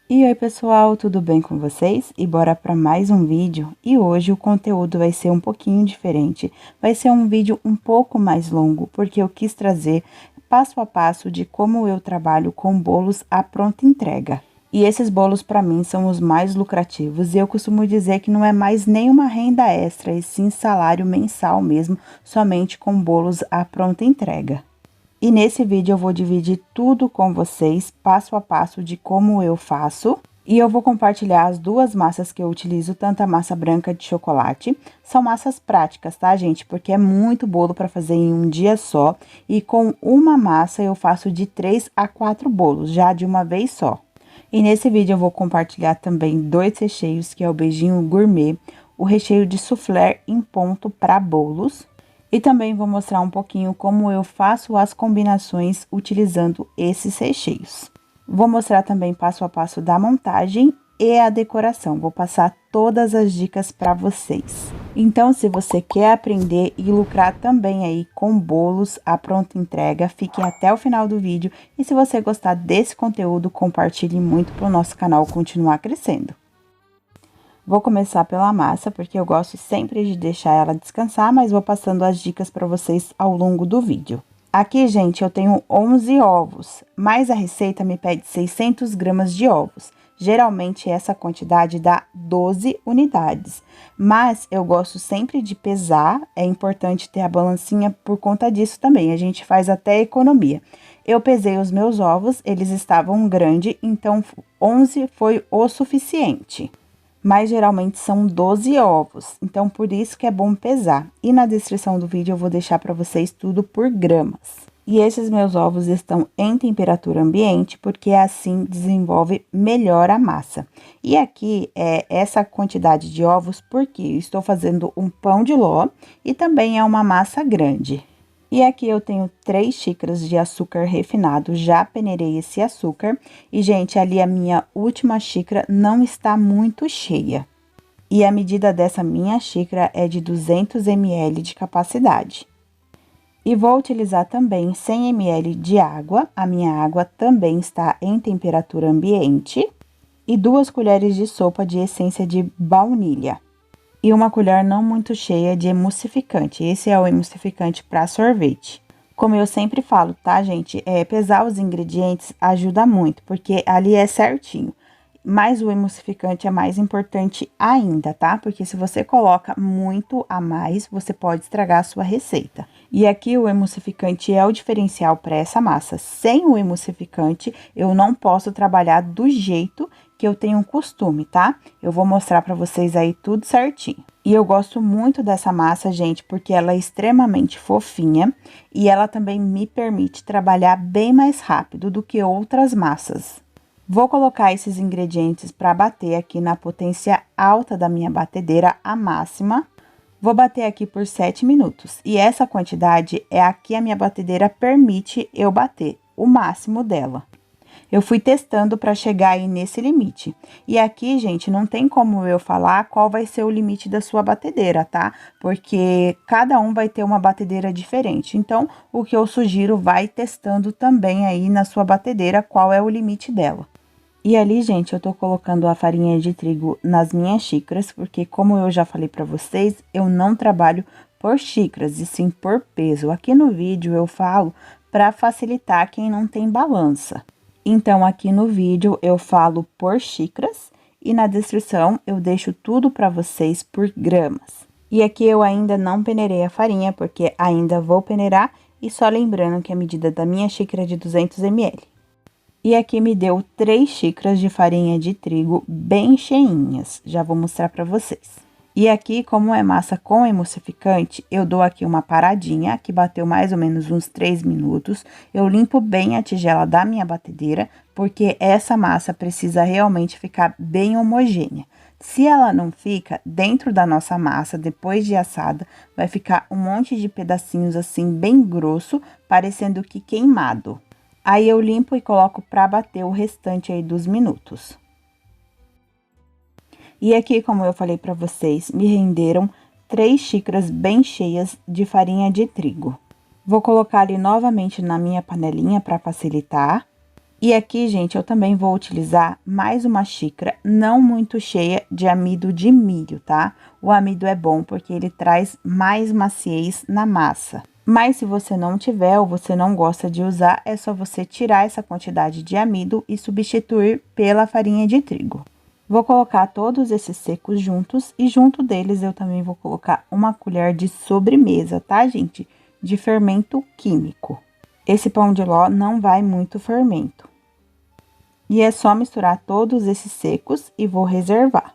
E oi pessoal, tudo bem com vocês? E bora para mais um vídeo. E hoje o conteúdo vai ser um pouquinho diferente. Vai ser um vídeo um pouco mais longo, porque eu quis trazer passo a passo de como eu trabalho com bolos à pronta entrega. E esses bolos para mim são os mais lucrativos e eu costumo dizer que não é mais nenhuma renda extra, e sim salário mensal mesmo, somente com bolos à pronta entrega. E nesse vídeo eu vou dividir tudo com vocês, passo a passo de como eu faço. E eu vou compartilhar as duas massas que eu utilizo, tanto a massa branca de chocolate. São massas práticas, tá, gente? Porque é muito bolo para fazer em um dia só. E com uma massa eu faço de 3 a 4 bolos, já de uma vez só. E nesse vídeo eu vou compartilhar também dois recheios, que é o beijinho gourmet, o recheio de soufflé em ponto para bolos. E também vou mostrar um pouquinho como eu faço as combinações utilizando esses recheios. Vou mostrar também passo a passo da montagem e a decoração. Vou passar todas as dicas para vocês. Então, se você quer aprender e lucrar também aí com bolos à pronta entrega, fique até o final do vídeo. E se você gostar desse conteúdo, compartilhe muito para o nosso canal continuar crescendo. Vou começar pela massa, porque eu gosto sempre de deixar ela descansar, mas vou passando as dicas para vocês ao longo do vídeo. Aqui, gente, eu tenho 11 ovos, mas a receita me pede 600 gramas de ovos. Geralmente, essa quantidade dá 12 unidades, mas eu gosto sempre de pesar, é importante ter a balancinha por conta disso também, a gente faz até economia. Eu pesei os meus ovos, eles estavam grandes, então 11 foi o suficiente. Mas geralmente são 12 ovos, então por isso que é bom pesar. E na descrição do vídeo eu vou deixar para vocês tudo por gramas. E esses meus ovos estão em temperatura ambiente, porque assim desenvolve melhor a massa. E aqui é essa quantidade de ovos, porque eu estou fazendo um pão de ló e também é uma massa grande. E aqui eu tenho 3 xícaras de açúcar refinado, já peneirei esse açúcar. E, gente, ali a minha última xícara não está muito cheia. E a medida dessa minha xícara é de 200 ml de capacidade. E vou utilizar também 100 ml de água, a minha água também está em temperatura ambiente. E 2 colheres de sopa de essência de baunilha. E uma colher não muito cheia de emulsificante. Esse é o emulsificante para sorvete. Como eu sempre falo, tá, gente? Pesar os ingredientes ajuda muito, porque ali é certinho. Mas o emulsificante é mais importante ainda, tá? Porque se você coloca muito a mais, você pode estragar a sua receita. E aqui o emulsificante é o diferencial para essa massa. Sem o emulsificante, eu não posso trabalhar do jeito que eu tenho um costume, tá? Eu vou mostrar para vocês aí tudo certinho. E eu gosto muito dessa massa, gente, porque ela é extremamente fofinha e ela também me permite trabalhar bem mais rápido do que outras massas. Vou colocar esses ingredientes para bater aqui na potência alta da minha batedeira, a máxima. Vou bater aqui por 7 minutos. E essa quantidade é a que a minha batedeira permite eu bater, o máximo dela. Eu fui testando para chegar aí nesse limite. E aqui, gente, não tem como eu falar qual vai ser o limite da sua batedeira, tá? Porque cada um vai ter uma batedeira diferente. Então, o que eu sugiro, vai testando também aí na sua batedeira qual é o limite dela. E ali, gente, eu tô colocando a farinha de trigo nas minhas xícaras, porque como eu já falei para vocês, eu não trabalho por xícaras, e sim por peso. Aqui no vídeo eu falo para facilitar quem não tem balança. Então, aqui no vídeo eu falo por xícaras e na descrição eu deixo tudo para vocês por gramas. E aqui eu ainda não peneirei a farinha, porque ainda vou peneirar, e só lembrando que a medida da minha xícara é de 200 ml. E aqui me deu 3 xícaras de farinha de trigo bem cheinhas, já vou mostrar para vocês. E aqui, como é massa com emulsificante, eu dou aqui uma paradinha, que bateu mais ou menos uns 3 minutos. Eu limpo bem a tigela da minha batedeira, porque essa massa precisa realmente ficar bem homogênea. Se ela não fica, dentro da nossa massa, depois de assada, vai ficar um monte de pedacinhos assim, bem grosso, parecendo que queimado. Aí eu limpo e coloco para bater o restante aí dos minutos. E aqui, como eu falei para vocês, me renderam 3 xícaras bem cheias de farinha de trigo. Vou colocar ali novamente na minha panelinha para facilitar. E aqui, gente, eu também vou utilizar mais uma xícara, não muito cheia, de amido de milho, tá? O amido é bom porque ele traz mais maciez na massa. Mas se você não tiver ou você não gosta de usar, é só você tirar essa quantidade de amido e substituir pela farinha de trigo. Vou colocar todos esses secos juntos e junto deles eu também vou colocar uma colher de sobremesa, tá, gente? De fermento químico. Esse pão de ló não vai muito fermento. E é só misturar todos esses secos e vou reservar.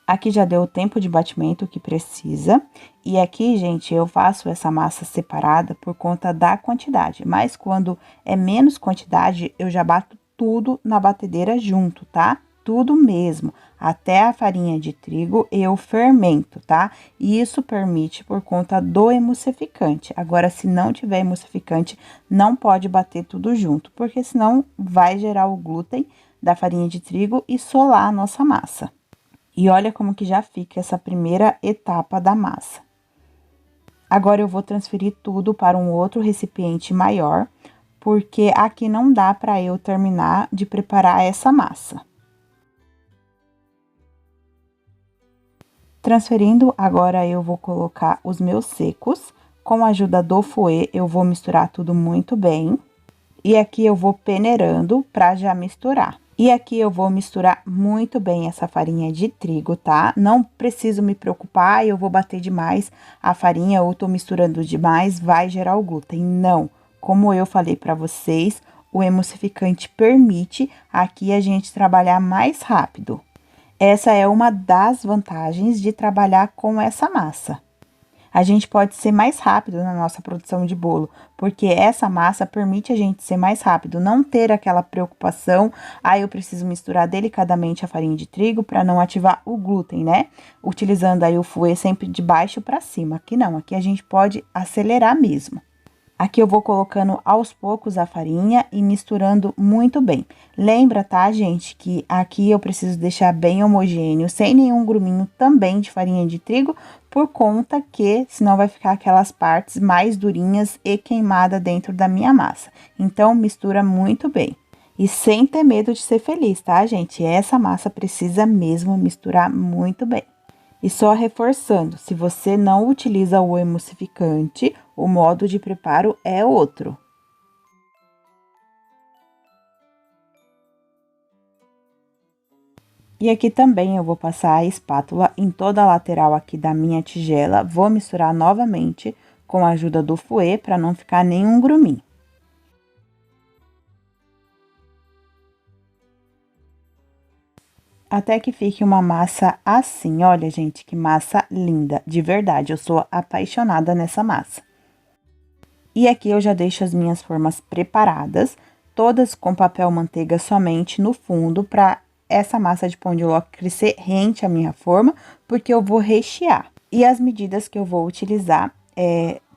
Aqui já deu o tempo de batimento que precisa. E aqui, gente, eu faço essa massa separada por conta da quantidade. Mas quando é menos quantidade, eu já bato tudo na batedeira junto, tá? Tudo mesmo, até a farinha de trigo eu fermento, tá? E isso permite por conta do emulsificante. Agora, se não tiver emulsificante, não pode bater tudo junto, porque senão vai gerar o glúten da farinha de trigo e solar a nossa massa. E olha como que já fica essa primeira etapa da massa. Agora, eu vou transferir tudo para um outro recipiente maior, porque aqui não dá para eu terminar de preparar essa massa. Transferindo, agora eu vou colocar os meus secos. Com a ajuda do fouet, eu vou misturar tudo muito bem. E aqui eu vou peneirando para já misturar. E aqui eu vou misturar muito bem essa farinha de trigo, tá? Não preciso me preocupar, eu vou bater demais a farinha ou tô misturando demais, vai gerar o glúten. Não, como eu falei para vocês, o emulsificante permite aqui a gente trabalhar mais rápido. Essa é uma das vantagens de trabalhar com essa massa. A gente pode ser mais rápido na nossa produção de bolo, porque essa massa permite a gente ser mais rápido, não ter aquela preocupação, eu preciso misturar delicadamente a farinha de trigo para não ativar o glúten, né? Utilizando aí o fouet sempre de baixo para cima. Aqui não, aqui a gente pode acelerar mesmo. Aqui eu vou colocando aos poucos a farinha e misturando muito bem. Lembra, tá, gente, que aqui eu preciso deixar bem homogêneo, sem nenhum gruminho também de farinha de trigo, por conta que senão vai ficar aquelas partes mais durinhas e queimada dentro da minha massa. Então, mistura muito bem. E sem ter medo de ser feliz, tá, gente? Essa massa precisa mesmo misturar muito bem. E só reforçando, se você não utiliza o emulsificante, o modo de preparo é outro. E aqui também eu vou passar a espátula em toda a lateral aqui da minha tigela, vou misturar novamente com a ajuda do fouet para não ficar nenhum gruminho. Até que fique uma massa assim, olha, gente, que massa linda, de verdade, eu sou apaixonada nessa massa. E aqui eu já deixo as minhas formas preparadas, todas com papel manteiga somente no fundo, para essa massa de pão de ló crescer rente à minha forma, porque eu vou rechear. E as medidas que eu vou utilizar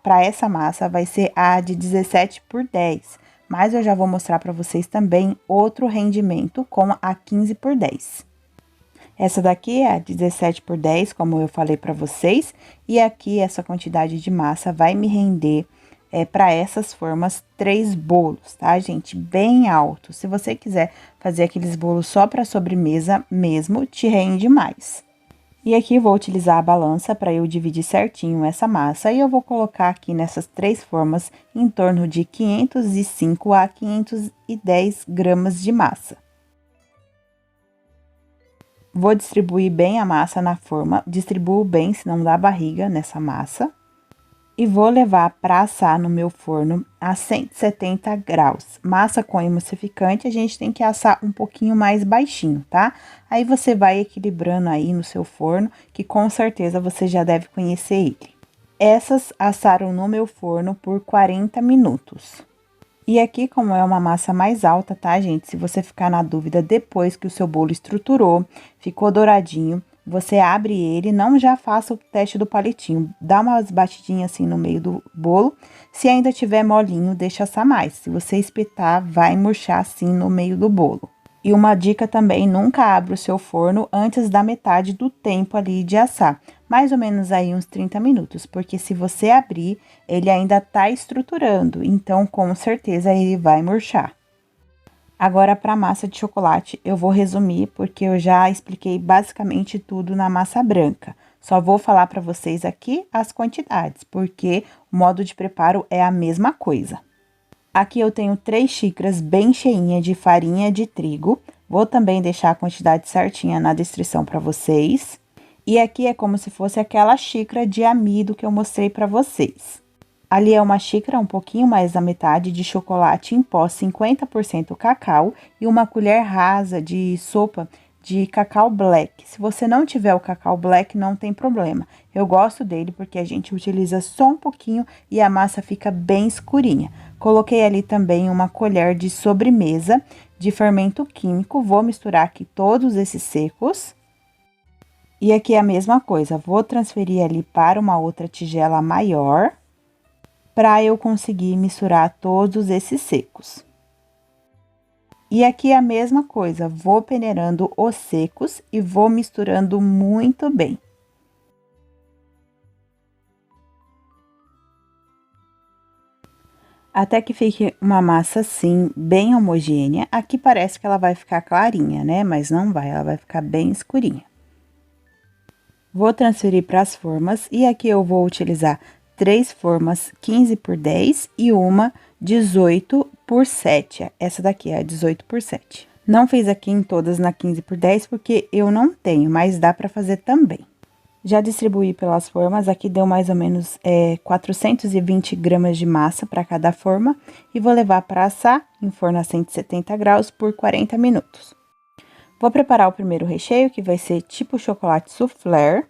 para essa massa vai ser a de 17 por 10, mas eu já vou mostrar para vocês também outro rendimento com a 15 por 10. Essa daqui é a 17 por 10, como eu falei para vocês, e aqui essa quantidade de massa vai me render para essas formas 3 bolos, tá, gente? Bem alto. Se você quiser fazer aqueles bolos só para sobremesa mesmo, te rende mais. E aqui vou utilizar a balança para eu dividir certinho essa massa e eu vou colocar aqui nessas 3 formas em torno de 505 a 510 gramas de massa. Vou distribuir bem a massa na forma, distribuo bem, senão dá barriga nessa massa. E vou levar para assar no meu forno a 170 graus. Massa com emulsificante, a gente tem que assar um pouquinho mais baixinho, tá? Aí você vai equilibrando aí no seu forno, que com certeza você já deve conhecer ele. Essas assaram no meu forno por 40 minutos. E aqui, como é uma massa mais alta, tá, gente? Se você ficar na dúvida depois que o seu bolo estruturou, ficou douradinho, você abre ele, não já faça o teste do palitinho. Dá umas batidinhas assim no meio do bolo. Se ainda tiver molinho, deixa assar mais. Se você espetar, vai murchar assim no meio do bolo. E uma dica também, nunca abra o seu forno antes da metade do tempo ali de assar. Mais ou menos aí uns 30 minutos, porque se você abrir, ele ainda tá estruturando, então com certeza ele vai murchar. Agora, para massa de chocolate, eu vou resumir, porque eu já expliquei basicamente tudo na massa branca. Só vou falar para vocês aqui as quantidades, porque o modo de preparo é a mesma coisa. Aqui eu tenho 3 xícaras bem cheinhas de farinha de trigo. Vou também deixar a quantidade certinha na descrição para vocês. E aqui é como se fosse aquela xícara de amido que eu mostrei para vocês. Ali é uma xícara, um pouquinho mais da metade, de chocolate em pó 50% cacau e uma colher rasa de sopa de cacau black. Se você não tiver o cacau black, não tem problema. Eu gosto dele porque a gente utiliza só um pouquinho e a massa fica bem escurinha. Coloquei ali também uma colher de sobremesa de fermento químico. Vou misturar aqui todos esses secos. E aqui é a mesma coisa, vou transferir ali para uma outra tigela maior, para eu conseguir misturar todos esses secos. E aqui é a mesma coisa, vou peneirando os secos e vou misturando muito bem. Até que fique uma massa assim, bem homogênea. Aqui parece que ela vai ficar clarinha, né? Mas não vai, ela vai ficar bem escurinha. Vou transferir para as formas e aqui eu vou utilizar 3 formas 15 por 10 e uma 18 por 7. Essa daqui é a 18 por 7. Não fiz aqui em todas na 15 por 10 porque eu não tenho, mas dá para fazer também. Já distribuí pelas formas, aqui deu mais ou menos 420 gramas de massa para cada forma e vou levar para assar em forno a 170 graus por 40 minutos. Vou preparar o primeiro recheio, que vai ser tipo chocolate soufflé.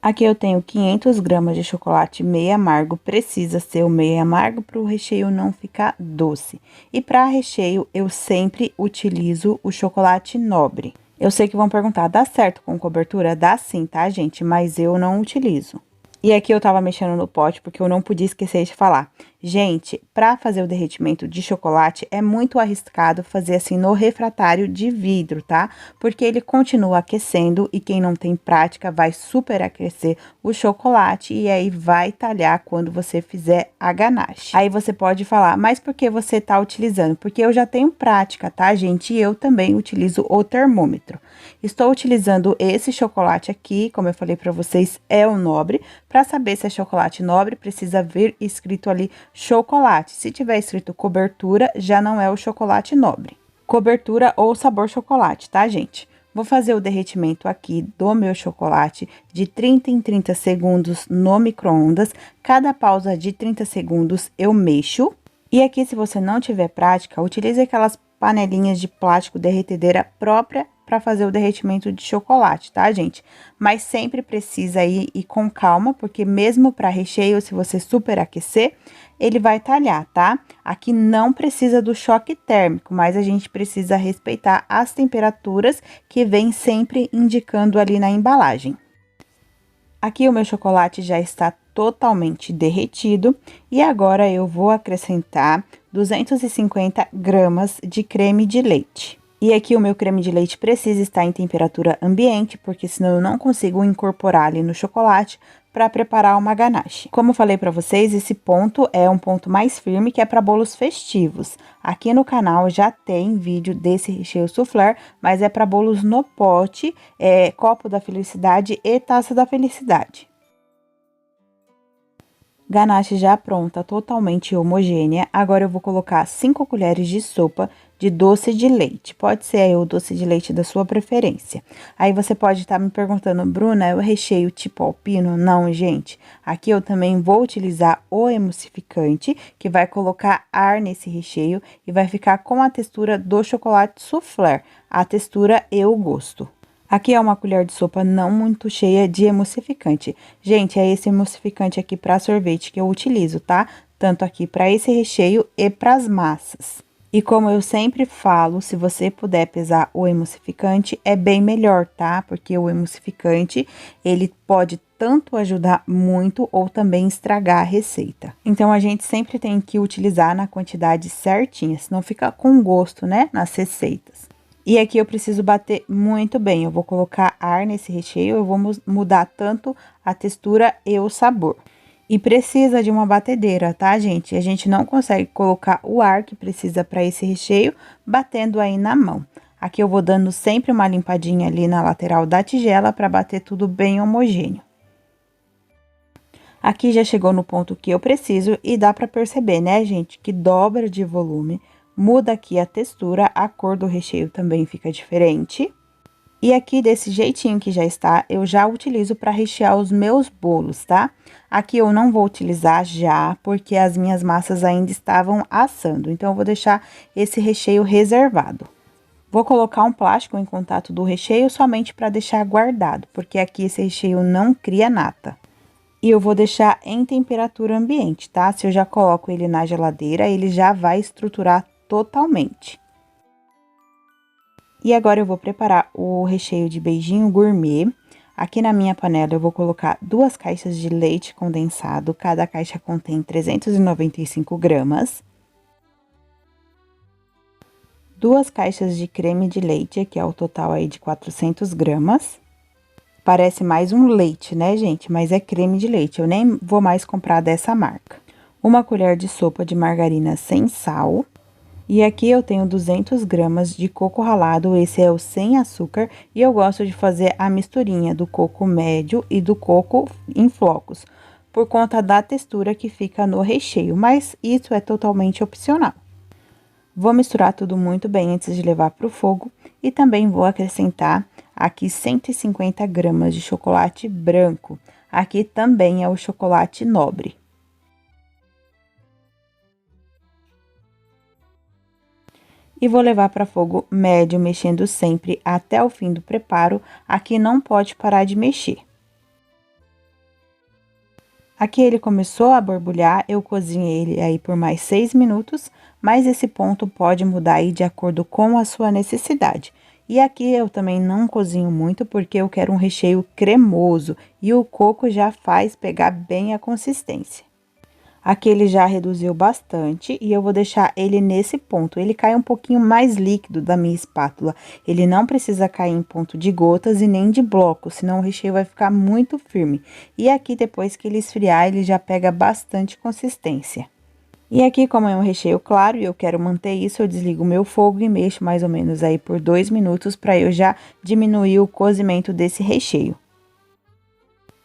Aqui eu tenho 500 gramas de chocolate meio amargo, precisa ser o meio amargo para o recheio não ficar doce. E para recheio, eu sempre utilizo o chocolate nobre. Eu sei que vão perguntar, dá certo com cobertura? Dá sim, tá, gente? Mas eu não utilizo. E aqui eu tava mexendo no pote porque eu não podia esquecer de falar. Gente, para fazer o derretimento de chocolate é muito arriscado fazer assim no refratário de vidro, tá? Porque ele continua aquecendo e quem não tem prática vai superaquecer o chocolate e aí vai talhar quando você fizer a ganache. Aí você pode falar, mas por que você tá utilizando? Porque eu já tenho prática, tá, gente? E eu também utilizo o termômetro. Estou utilizando esse chocolate aqui, como eu falei para vocês, é o nobre. Para saber se é chocolate nobre, precisa vir escrito ali chocolate. Se tiver escrito cobertura, já não é o chocolate nobre. Cobertura ou sabor chocolate, tá, gente? Vou fazer o derretimento aqui do meu chocolate de 30 em 30 segundos no micro-ondas. Cada pausa de 30 segundos eu mexo. E aqui, se você não tiver prática, utilize aquelas panelinhas de plástico derretedeira própria para fazer o derretimento de chocolate, tá, gente? Mas sempre precisa ir com calma, porque mesmo para recheio, se você superaquecer, ele vai talhar, tá? Aqui não precisa do choque térmico, mas a gente precisa respeitar as temperaturas que vem sempre indicando ali na embalagem. Aqui o meu chocolate já está totalmente derretido e agora eu vou acrescentar 250 gramas de creme de leite. E aqui o meu creme de leite precisa estar em temperatura ambiente, porque senão eu não consigo incorporar ali no chocolate para preparar uma ganache. Como eu falei para vocês, esse ponto é um ponto mais firme, que é para bolos festivos. Aqui no canal já tem vídeo desse recheio soufflé, mas é para bolos no pote, copo da felicidade e taça da felicidade. Ganache já pronta, totalmente homogênea. Agora eu vou colocar 5 colheres de sopa de doce de leite. Pode ser aí o doce de leite da sua preferência. Aí você pode estar me perguntando, Bruna, é o recheio tipo alpino? Não, gente. Aqui eu também vou utilizar o emulsificante, que vai colocar ar nesse recheio e vai ficar com a textura do chocolate soufflé. A textura e o gosto. Aqui é uma colher de sopa não muito cheia de emulsificante. Gente, é esse emulsificante aqui para sorvete que eu utilizo, tá? Tanto aqui para esse recheio e para as massas. E como eu sempre falo, se você puder pesar o emulsificante, é bem melhor, tá? Porque o emulsificante, ele pode tanto ajudar muito ou também estragar a receita. Então, a gente sempre tem que utilizar na quantidade certinha, senão fica com gosto, né? Nas receitas. E aqui eu preciso bater muito bem, eu vou colocar ar nesse recheio, eu vou mudar tanto a textura e o sabor. E precisa de uma batedeira, tá, gente? A gente não consegue colocar o ar que precisa para esse recheio batendo aí na mão. Aqui eu vou dando sempre uma limpadinha ali na lateral da tigela para bater tudo bem homogêneo. Aqui já chegou no ponto que eu preciso e dá para perceber, né, gente, que dobra de volume. Muda aqui a textura, a cor do recheio também fica diferente. E aqui, desse jeitinho que já está, eu já utilizo para rechear os meus bolos, tá? Aqui eu não vou utilizar já, porque as minhas massas ainda estavam assando. Então, eu vou deixar esse recheio reservado. Vou colocar um plástico em contato do recheio somente para deixar guardado, porque aqui esse recheio não cria nata. E eu vou deixar em temperatura ambiente, tá? Se eu já coloco ele na geladeira, ele já vai estruturar totalmente. E agora eu vou preparar o recheio de beijinho gourmet. Aqui na minha panela eu vou colocar 2 caixas de leite condensado, cada caixa contém 395 gramas. 2 caixas de creme de leite, que é o total aí de 400 gramas. Parece mais um leite, né, gente? Mas é creme de leite, eu nem vou mais comprar dessa marca. 1 colher de sopa de margarina sem sal. E aqui eu tenho 200 gramas de coco ralado, esse é o sem açúcar, e eu gosto de fazer a misturinha do coco médio e do coco em flocos, por conta da textura que fica no recheio, mas isso é totalmente opcional. Vou misturar tudo muito bem antes de levar para o fogo e também vou acrescentar aqui 150 gramas de chocolate branco, aqui também é o chocolate nobre. E vou levar para fogo médio, mexendo sempre até o fim do preparo. Aqui não pode parar de mexer. Aqui ele começou a borbulhar, eu cozinhei ele aí por mais 6 minutos, mas esse ponto pode mudar aí de acordo com a sua necessidade. E aqui eu também não cozinho muito porque eu quero um recheio cremoso e o coco já faz pegar bem a consistência. Aqui ele já reduziu bastante e eu vou deixar ele nesse ponto. Ele cai um pouquinho mais líquido da minha espátula. Ele não precisa cair em ponto de gotas e nem de bloco, senão o recheio vai ficar muito firme. E aqui, depois que ele esfriar, ele já pega bastante consistência. E aqui, como é um recheio claro e eu quero manter isso, eu desligo o meu fogo e mexo mais ou menos aí por 2 minutos para eu já diminuir o cozimento desse recheio.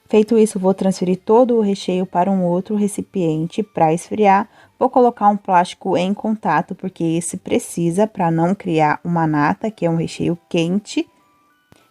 Feito isso, vou transferir todo o recheio para um outro recipiente para esfriar. Vou colocar um plástico em contato, porque esse precisa para não criar uma nata, que é um recheio quente,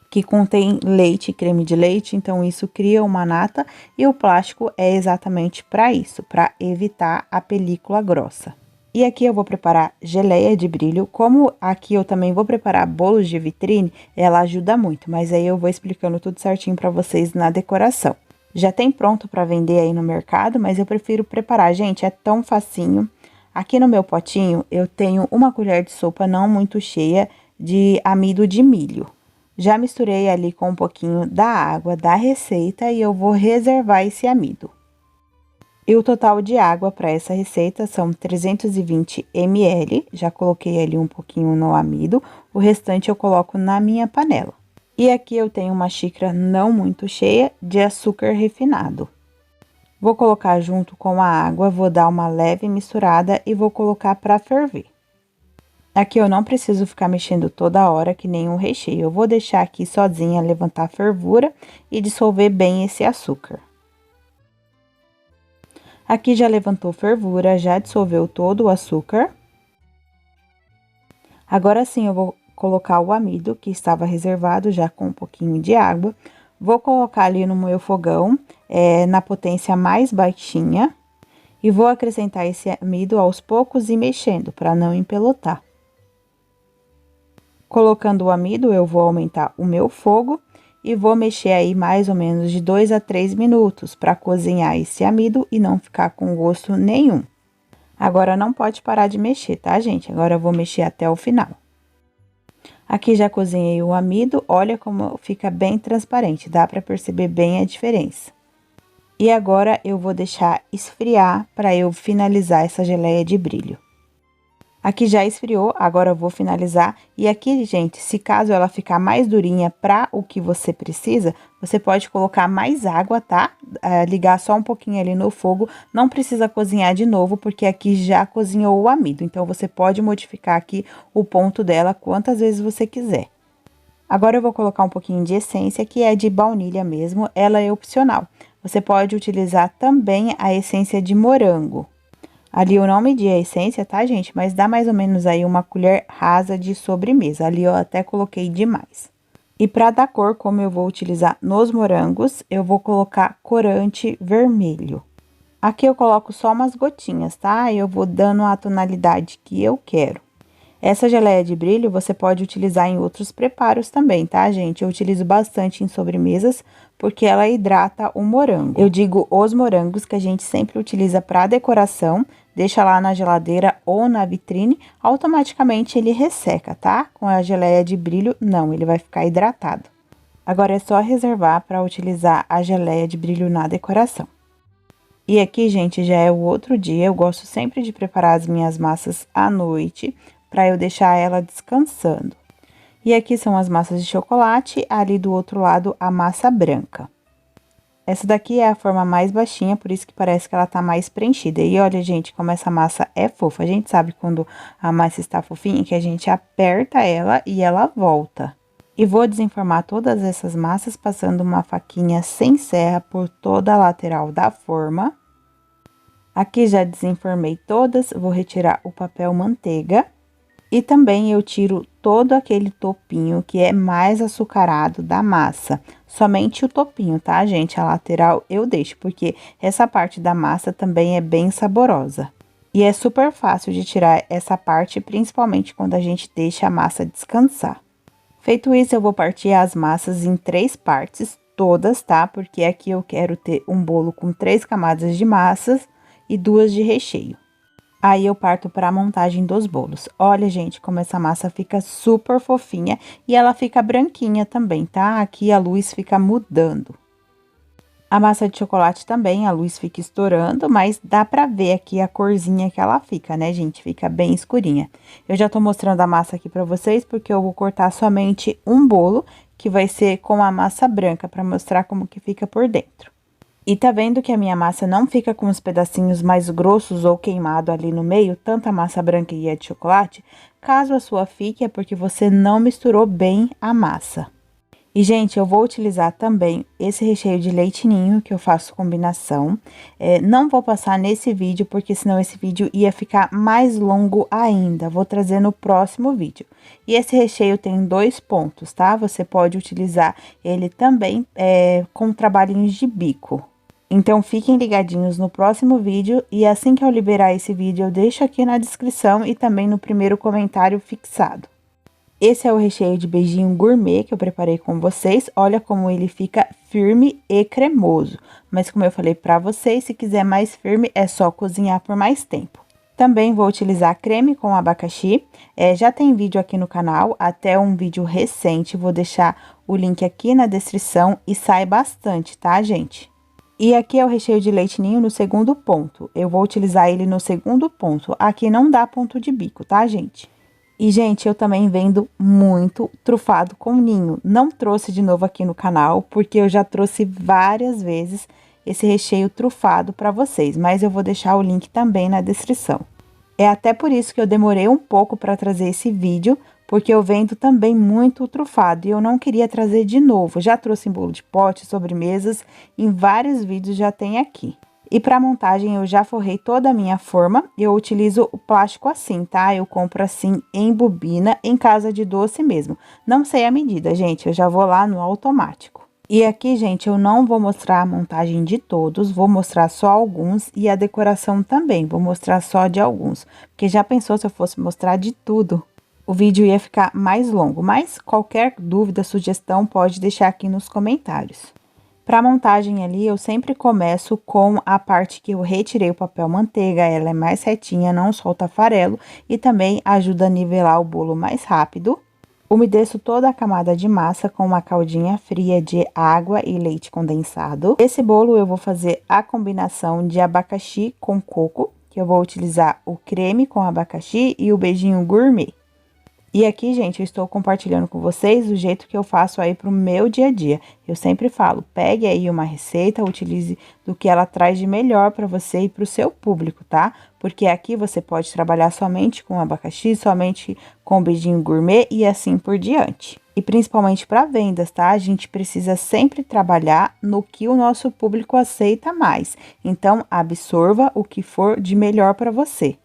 que contém leite e creme de leite, então isso cria uma nata, e o plástico é exatamente para isso, para evitar a película grossa. E aqui eu vou preparar geleia de brilho, como aqui eu também vou preparar bolos de vitrine, ela ajuda muito, mas aí eu vou explicando tudo certinho para vocês na decoração. Já tem pronto para vender aí no mercado, mas eu prefiro preparar, gente, é tão facinho. Aqui no meu potinho eu tenho 1 colher de sopa não muito cheia de amido de milho. Já misturei ali com um pouquinho da água da receita e eu vou reservar esse amido. E o total de água para essa receita são 320 ml, já coloquei ali um pouquinho no amido, o restante eu coloco na minha panela. E aqui eu tenho uma xícara não muito cheia de açúcar refinado. Vou colocar junto com a água, vou dar uma leve misturada e vou colocar para ferver. Aqui eu não preciso ficar mexendo toda hora que nem um recheio, eu vou deixar aqui sozinha levantar a fervura e dissolver bem esse açúcar. Aqui já levantou fervura, já dissolveu todo o açúcar. Agora sim eu vou colocar o amido, que estava reservado já com um pouquinho de água. Vou colocar ali no meu fogão, na potência mais baixinha. E vou acrescentar esse amido aos poucos e mexendo, para não empelotar. Colocando o amido, eu vou aumentar o meu fogo. E vou mexer aí mais ou menos de 2 a 3 minutos para cozinhar esse amido e não ficar com gosto nenhum. Agora não pode parar de mexer, tá, gente? Agora eu vou mexer até o final. Aqui já cozinhei o amido, olha como fica bem transparente, dá para perceber bem a diferença. E agora eu vou deixar esfriar para eu finalizar essa geleia de brilho. Aqui já esfriou, agora eu vou finalizar. E aqui, gente, se caso ela ficar mais durinha para o que você precisa, você pode colocar mais água, tá? Ligar só um pouquinho ali no fogo, não precisa cozinhar de novo, porque aqui já cozinhou o amido. Então, você pode modificar aqui o ponto dela quantas vezes você quiser. Agora eu vou colocar um pouquinho de essência, que é de baunilha mesmo, ela é opcional. Você pode utilizar também a essência de morango. Ali eu não medi a essência, tá, gente? Mas dá mais ou menos aí uma colher rasa de sobremesa. Ali eu até coloquei demais. E para dar cor, como eu vou utilizar nos morangos, eu vou colocar corante vermelho. Aqui eu coloco só umas gotinhas, tá? Eu vou dando a tonalidade que eu quero. Essa geleia de brilho você pode utilizar em outros preparos também, tá, gente? Eu utilizo bastante em sobremesas, porque ela hidrata o morango. Eu digo os morangos que a gente sempre utiliza para decoração, deixa lá na geladeira ou na vitrine, automaticamente ele resseca, tá? Com a geleia de brilho, não, ele vai ficar hidratado. Agora é só reservar para utilizar a geleia de brilho na decoração. E aqui, gente, já é o outro dia, eu gosto sempre de preparar as minhas massas à noite, para eu deixar ela descansando. E aqui são as massas de chocolate, ali do outro lado a massa branca. Essa daqui é a forma mais baixinha, por isso que parece que ela tá mais preenchida. E olha, gente, como essa massa é fofa. A gente sabe quando a massa está fofinha, que a gente aperta ela e ela volta. E vou desenformar todas essas massas, passando uma faquinha sem serra por toda a lateral da forma. Aqui já desenformei todas, vou retirar o papel manteiga. E também eu tiro todo aquele topinho que é mais açucarado da massa. Somente o topinho, tá, gente? A lateral eu deixo, porque essa parte da massa também é bem saborosa. E é super fácil de tirar essa parte, principalmente quando a gente deixa a massa descansar. Feito isso, eu vou partir as massas em 3 partes, todas, tá? Porque aqui eu quero ter um bolo com 3 camadas de massas e 2 de recheio. Aí eu parto para a montagem dos bolos. Olha, gente, como essa massa fica super fofinha e ela fica branquinha também, tá? Aqui a luz fica mudando. A massa de chocolate também, a luz fica estourando, mas dá pra ver aqui a corzinha que ela fica, né, gente? Fica bem escurinha. Eu já tô mostrando a massa aqui pra vocês, porque eu vou cortar somente um bolo, que vai ser com a massa branca, pra mostrar como que fica por dentro. E tá vendo que a minha massa não fica com os pedacinhos mais grossos ou queimado ali no meio, tanto a massa branca e a de chocolate? Caso a sua fique, é porque você não misturou bem a massa. E, gente, eu vou utilizar também esse recheio de leite ninho, que eu faço combinação. Não vou passar nesse vídeo, porque senão esse vídeo ia ficar mais longo ainda. Vou trazer no próximo vídeo. E esse recheio tem 2 pontos, tá? Você pode utilizar ele também com trabalhinhos de bico. Então, fiquem ligadinhos no próximo vídeo e assim que eu liberar esse vídeo, eu deixo aqui na descrição e também no primeiro comentário fixado. Esse é o recheio de beijinho gourmet que eu preparei com vocês. Olha como ele fica firme e cremoso. Mas como eu falei pra vocês, se quiser mais firme, é só cozinhar por mais tempo. Também vou utilizar creme com abacaxi. Já tem vídeo aqui no canal, até um vídeo recente. Vou deixar o link aqui na descrição e sai bastante, tá, gente? E aqui é o recheio de leite ninho no segundo ponto. Eu vou utilizar ele no segundo ponto. Aqui não dá ponto de bico, tá, gente? E, gente, eu também vendo muito trufado com ninho. Não trouxe de novo aqui no canal, porque eu já trouxe várias vezes esse recheio trufado para vocês. Mas eu vou deixar o link também na descrição. É até por isso que eu demorei um pouco para trazer esse vídeo, porque eu vendo também muito trufado e eu não queria trazer de novo. Já trouxe em bolo de pote, sobremesas, em vários vídeos já tem aqui. E para montagem eu já forrei toda a minha forma, eu utilizo o plástico assim, tá? Eu compro assim em bobina, em casa de doce mesmo. Não sei a medida, gente, eu já vou lá no automático. E aqui, gente, eu não vou mostrar a montagem de todos, vou mostrar só alguns e a decoração também, vou mostrar só de alguns. Porque já pensou se eu fosse mostrar de tudo? O vídeo ia ficar mais longo, mas qualquer dúvida, sugestão, pode deixar aqui nos comentários. Para a montagem ali, eu sempre começo com a parte que eu retirei o papel manteiga, ela é mais retinha, não solta farelo e também ajuda a nivelar o bolo mais rápido. Umedeço toda a camada de massa com uma caldinha fria de água e leite condensado. Esse bolo eu vou fazer a combinação de abacaxi com coco, que eu vou utilizar o creme com abacaxi e o beijinho gourmet. E aqui, gente, eu estou compartilhando com vocês o jeito que eu faço aí pro meu dia a dia. Eu sempre falo, pegue aí uma receita, utilize do que ela traz de melhor para você e para o seu público, tá? Porque aqui você pode trabalhar somente com abacaxi, somente com beijinho gourmet e assim por diante. E principalmente para vendas, tá? A gente precisa sempre trabalhar no que o nosso público aceita mais. Então, absorva o que for de melhor para você.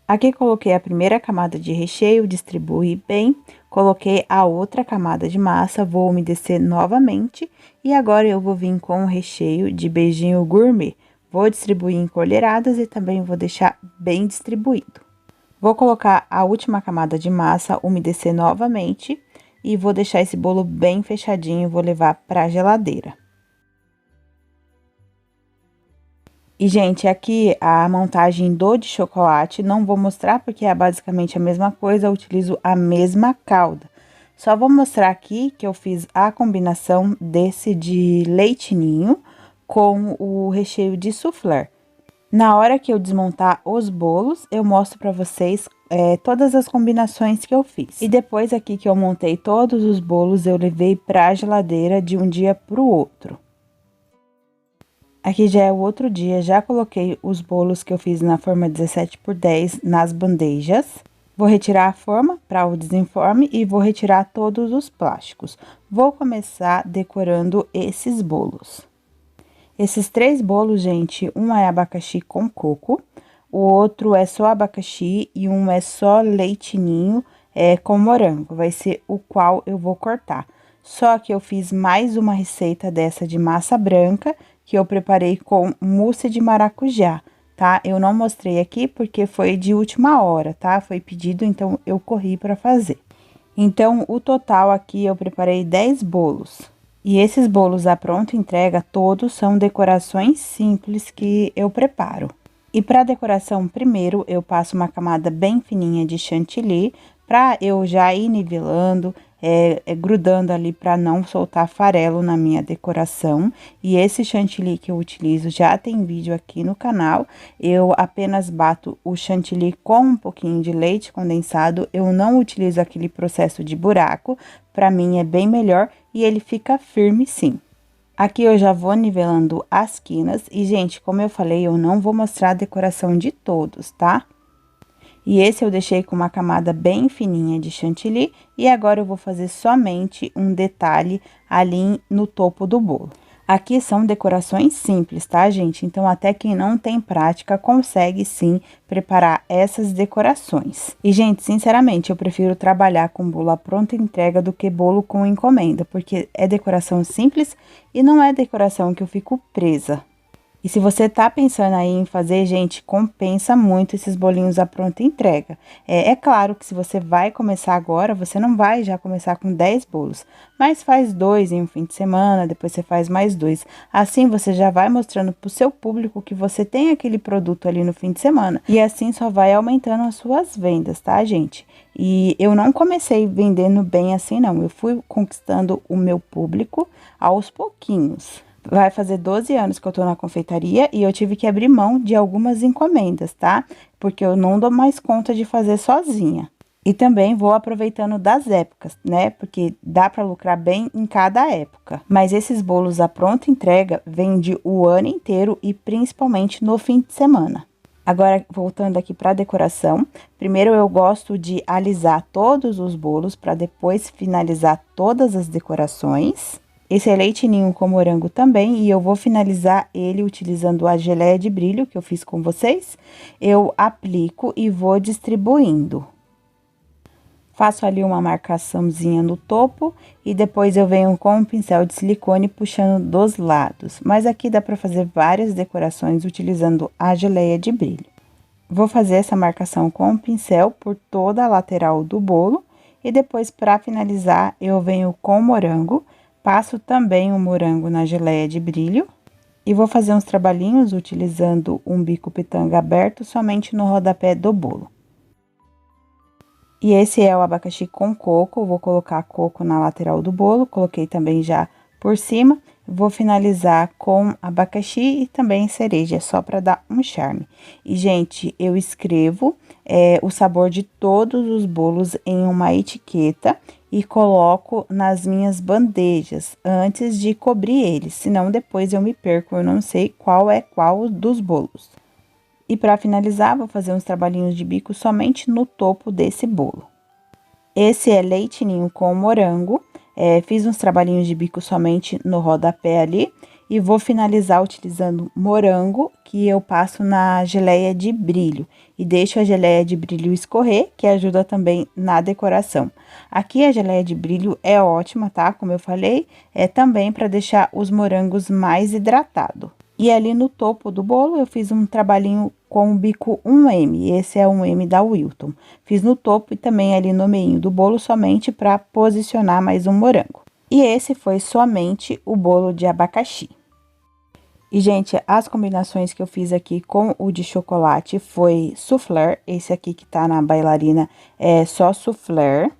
Aqui coloquei a primeira camada de recheio, distribuí bem, coloquei a outra camada de massa, vou umedecer novamente e agora eu vou vir com o recheio de beijinho gourmet. Vou distribuir em colheradas e também vou deixar bem distribuído. Vou colocar a última camada de massa, umedecer novamente e vou deixar esse bolo bem fechadinho, vou levar para a geladeira. E, gente, aqui a montagem do de chocolate, não vou mostrar porque é basicamente a mesma coisa, eu utilizo a mesma calda. Só vou mostrar aqui que eu fiz a combinação desse de leite ninho com o recheio de soufflé. Na hora que eu desmontar os bolos, eu mostro pra vocês todas as combinações que eu fiz. E depois aqui que eu montei todos os bolos, eu levei pra geladeira de um dia pro outro. Aqui já é o outro dia, já coloquei os bolos que eu fiz na forma 17x10 nas bandejas. Vou retirar a forma para o desenforme e vou retirar todos os plásticos. Vou começar decorando esses bolos. Esses 3 bolos, gente, um é abacaxi com coco, o outro é só abacaxi e um é só leite ninho com morango. Vai ser o qual eu vou cortar. Só que eu fiz mais uma receita dessa de massa branca, que eu preparei com mousse de maracujá, tá? Eu não mostrei aqui porque foi de última hora, tá? Foi pedido, então eu corri para fazer. Então, o total aqui eu preparei 10 bolos. E esses bolos à pronta entrega, todos são decorações simples que eu preparo. E para decoração, primeiro eu passo uma camada bem fininha de chantilly, para eu já ir nivelando, grudando ali para não soltar farelo na minha decoração. E esse chantilly que eu utilizo já tem vídeo aqui no canal. Eu apenas bato o chantilly com um pouquinho de leite condensado. Eu não utilizo aquele processo de buraco, para mim é bem melhor e ele fica firme sim. Aqui eu já vou nivelando as quinas e, gente, como eu falei, eu não vou mostrar a decoração de todos, tá? E esse eu deixei com uma camada bem fininha de chantilly e agora eu vou fazer somente um detalhe ali no topo do bolo. Aqui são decorações simples, tá, gente? Então, até quem não tem prática consegue sim preparar essas decorações. E, gente, sinceramente, eu prefiro trabalhar com bolo à pronta entrega do que bolo com encomenda, porque é decoração simples e não é decoração que eu fico presa. E se você tá pensando aí em fazer, gente, compensa muito esses bolinhos à pronta entrega. É claro que se você vai começar agora, você não vai já começar com 10 bolos, mas faz 2 em um fim de semana, depois você faz mais 2. Assim você já vai mostrando pro seu público que você tem aquele produto ali no fim de semana. E assim só vai aumentando as suas vendas, tá, gente? E eu não comecei vendendo bem assim, não. Eu fui conquistando o meu público aos pouquinhos. Vai fazer 12 anos que eu tô na confeitaria e eu tive que abrir mão de algumas encomendas, tá? Porque eu não dou mais conta de fazer sozinha. E também vou aproveitando das épocas, né? Porque dá para lucrar bem em cada época. Mas esses bolos à pronta entrega vende o ano inteiro e principalmente no fim de semana. Agora, voltando aqui para a decoração, primeiro eu gosto de alisar todos os bolos para depois finalizar todas as decorações. Esse é leite ninho com morango também, e eu vou finalizar ele utilizando a geleia de brilho que eu fiz com vocês. Eu aplico e vou distribuindo. Faço ali uma marcaçãozinha no topo e depois eu venho com um pincel de silicone puxando dos lados. Mas aqui dá para fazer várias decorações utilizando a geleia de brilho. Vou fazer essa marcação com o pincel por toda a lateral do bolo e depois, para finalizar, eu venho com o morango. Passo também o morango na geleia de brilho e vou fazer uns trabalhinhos utilizando um bico pitanga aberto somente no rodapé do bolo. E esse é o abacaxi com coco, vou colocar coco na lateral do bolo, coloquei também já por cima. vou finalizar com abacaxi e também cereja, só para dar um charme. E, gente, eu escrevo o sabor de todos os bolos em uma etiqueta e coloco nas minhas bandejas antes de cobrir eles, senão depois eu me perco, eu não sei qual é qual dos bolos. E para finalizar, vou fazer uns trabalhinhos de bico somente no topo desse bolo. Esse é leite ninho com morango. Fiz uns trabalhinhos de bico somente no rodapé ali. E vou finalizar utilizando morango, que eu passo na geleia de brilho. E deixo a geleia de brilho escorrer, que ajuda também na decoração. Aqui a geleia de brilho é ótima, tá? Como eu falei, é também para deixar os morangos mais hidratados. E ali no topo do bolo eu fiz um trabalhinho com o bico 1M, esse é 1M da Wilton. Fiz no topo e também ali no meio do bolo somente para posicionar mais um morango. E esse foi somente o bolo de abacaxi. E, gente, as combinações que eu fiz aqui com o de chocolate foi soufflé, esse aqui que tá na bailarina é só soufflé.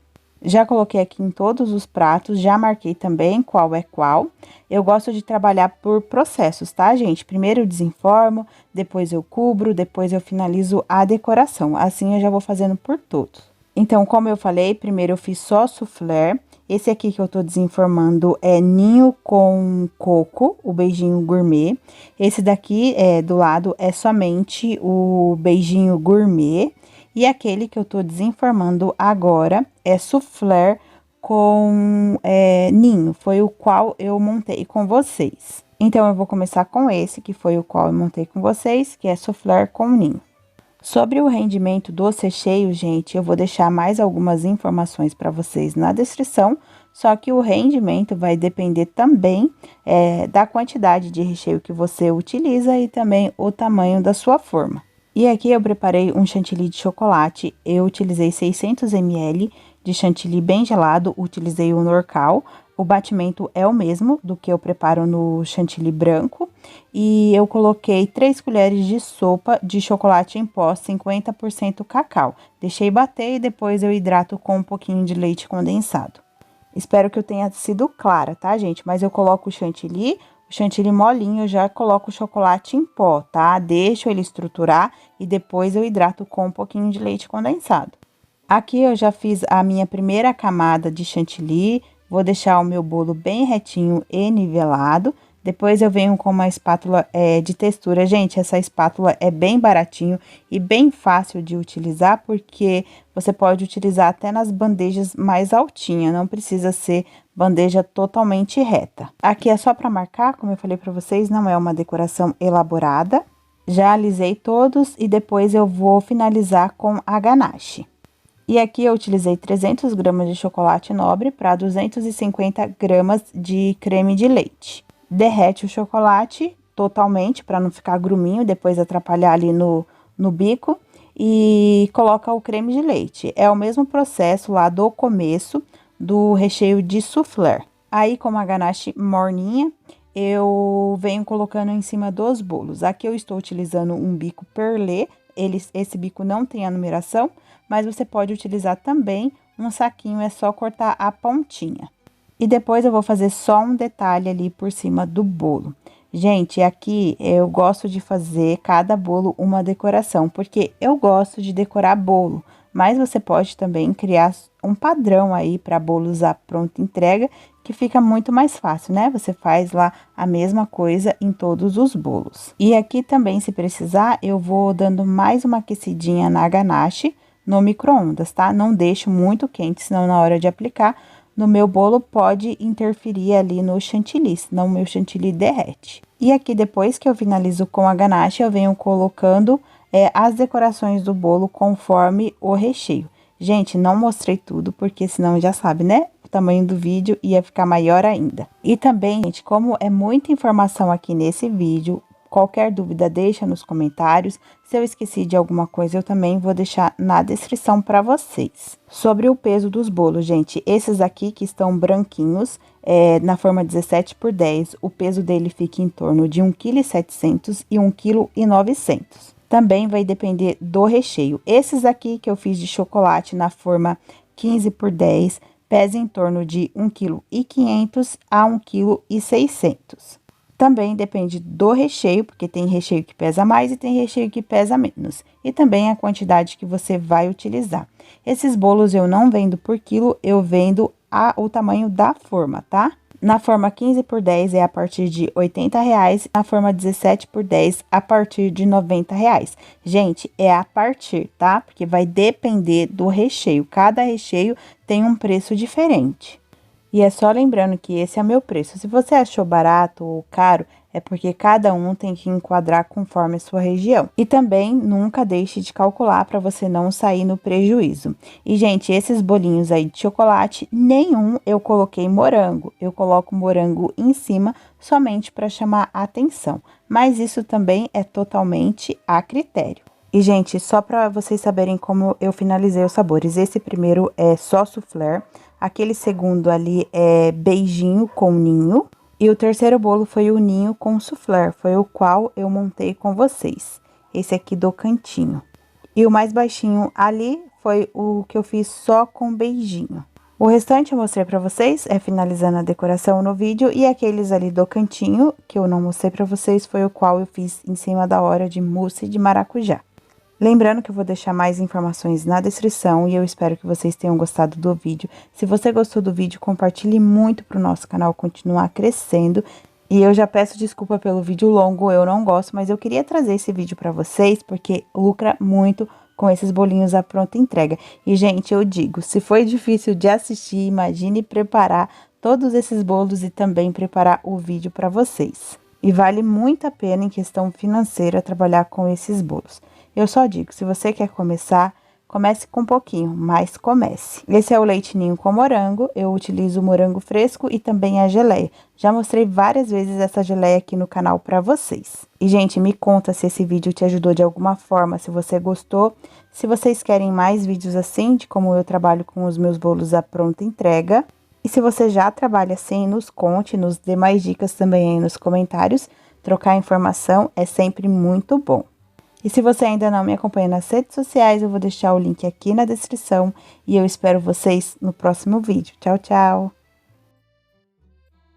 Já coloquei aqui em todos os pratos, já marquei também qual é qual. Eu gosto de trabalhar por processos, tá, gente? Primeiro eu desenformo, depois eu cubro, depois eu finalizo a decoração. Assim eu já vou fazendo por todos. Então, como eu falei, primeiro eu fiz só soufflé. Esse aqui que eu tô desenformando é ninho com coco, o beijinho gourmet. Esse daqui, do lado, é somente o beijinho gourmet. E aquele que eu tô desenformando agora é soufflé com ninho, foi o qual eu montei com vocês. Então, eu vou começar com esse, que foi o qual eu montei com vocês, que é soufflé com ninho. Sobre o rendimento dos recheios, gente, eu vou deixar mais algumas informações para vocês na descrição, só que o rendimento vai depender também da quantidade de recheio que você utiliza e também o tamanho da sua forma. E aqui eu preparei um chantilly de chocolate, eu utilizei 600 ml de chantilly bem gelado, utilizei o Norcal. O batimento é o mesmo do que eu preparo no chantilly branco. E eu coloquei 3 colheres de sopa de chocolate em pó 50% cacau. Deixei bater e depois eu hidrato com um pouquinho de leite condensado. Espero que eu tenha sido clara, tá, gente? Mas eu coloco o chantilly molinho, eu já coloco o chocolate em pó, tá? Deixo ele estruturar e depois eu hidrato com um pouquinho de leite condensado. Aqui eu já fiz a minha primeira camada de chantilly, vou deixar o meu bolo bem retinho e nivelado. Depois eu venho com uma espátula de textura. Gente, essa espátula é bem baratinho e bem fácil de utilizar, porque você pode utilizar até nas bandejas mais altinhas, não precisa ser bandeja totalmente reta. Aqui é só para marcar, como eu falei para vocês, não é uma decoração elaborada. Já alisei todos e depois eu vou finalizar com a ganache. E aqui eu utilizei 300 gramas de chocolate nobre para 250 gramas de creme de leite. Derrete o chocolate totalmente para não ficar gruminho, depois atrapalhar ali no bico. E coloca o creme de leite. É o mesmo processo lá do começo do recheio de soufflé. Aí, com a ganache morninha, eu venho colocando em cima dos bolos. Aqui eu estou utilizando um bico perlé. Esse bico não tem a numeração, mas você pode utilizar também um saquinho, é só cortar a pontinha. E depois eu vou fazer só um detalhe ali por cima do bolo. Gente, aqui eu gosto de fazer cada bolo uma decoração, porque eu gosto de decorar bolo. Mas você pode também criar um padrão aí para bolos à pronta entrega, que fica muito mais fácil, né? Você faz lá a mesma coisa em todos os bolos. E aqui também, se precisar, eu vou dando mais uma aquecidinha na ganache no micro-ondas, tá? Não deixo muito quente, senão na hora de aplicar no meu bolo pode interferir ali no chantilly, senão o meu chantilly derrete. E aqui, depois que eu finalizo com a ganache, eu venho colocando as decorações do bolo conforme o recheio. Gente, não mostrei tudo, porque senão já sabe, né? O tamanho do vídeo ia ficar maior ainda. E também, gente, como é muita informação aqui nesse vídeo, qualquer dúvida deixa nos comentários. Se eu esqueci de alguma coisa, eu também vou deixar na descrição para vocês. Sobre o peso dos bolos, gente, esses aqui que estão branquinhos, na forma 17 por 10, o peso dele fica em torno de 1,7 kg e 1,9 kg. Também vai depender do recheio. Esses aqui que eu fiz de chocolate na forma 15 por 10, pesa em torno de 1,5 kg a 1,6 kg. Também depende do recheio, porque tem recheio que pesa mais e tem recheio que pesa menos. E também a quantidade que você vai utilizar. Esses bolos eu não vendo por quilo, eu vendo o tamanho da forma, tá? Na forma 15 por 10 é a partir de R$ 80,00, na forma 17 por 10 a partir de R$ 90,00. Gente, é a partir, tá? Porque vai depender do recheio. Cada recheio tem um preço diferente. E é só lembrando que esse é meu preço. Se você achou barato ou caro, é porque cada um tem que enquadrar conforme a sua região. E também nunca deixe de calcular para você não sair no prejuízo. E, gente, esses bolinhos aí de chocolate, nenhum eu coloquei morango. Eu coloco morango em cima somente para chamar a atenção. Mas isso também é totalmente a critério. E, gente, só para vocês saberem como eu finalizei os sabores. Esse primeiro é só soufflé. Aquele segundo ali é beijinho com ninho. E o terceiro bolo foi o ninho com soufflé, foi o qual eu montei com vocês. Esse aqui do cantinho. E o mais baixinho ali foi o que eu fiz só com beijinho. O restante eu mostrei pra vocês, finalizando a decoração no vídeo. E aqueles ali do cantinho, que eu não mostrei pra vocês, foi o qual eu fiz em cima da hora de mousse de maracujá. Lembrando que eu vou deixar mais informações na descrição e eu espero que vocês tenham gostado do vídeo. Se você gostou do vídeo, compartilhe muito para o nosso canal continuar crescendo. E eu já peço desculpa pelo vídeo longo, eu não gosto, mas eu queria trazer esse vídeo para vocês porque lucra muito com esses bolinhos à pronta entrega. E, gente, eu digo, se foi difícil de assistir, imagine preparar todos esses bolos e também preparar o vídeo para vocês. E vale muito a pena em questão financeira trabalhar com esses bolos. Eu só digo, se você quer começar, comece com um pouquinho, mas comece. Esse é o leite ninho com morango, eu utilizo o morango fresco e também a geleia. Já mostrei várias vezes essa geleia aqui no canal pra vocês. E, gente, me conta se esse vídeo te ajudou de alguma forma, se você gostou. Se vocês querem mais vídeos assim, de como eu trabalho com os meus bolos à pronta entrega. E se você já trabalha assim, nos conte, nos dê mais dicas também aí nos comentários. Trocar informação é sempre muito bom. E se você ainda não me acompanha nas redes sociais, eu vou deixar o link aqui na descrição. E eu espero vocês no próximo vídeo. Tchau, tchau!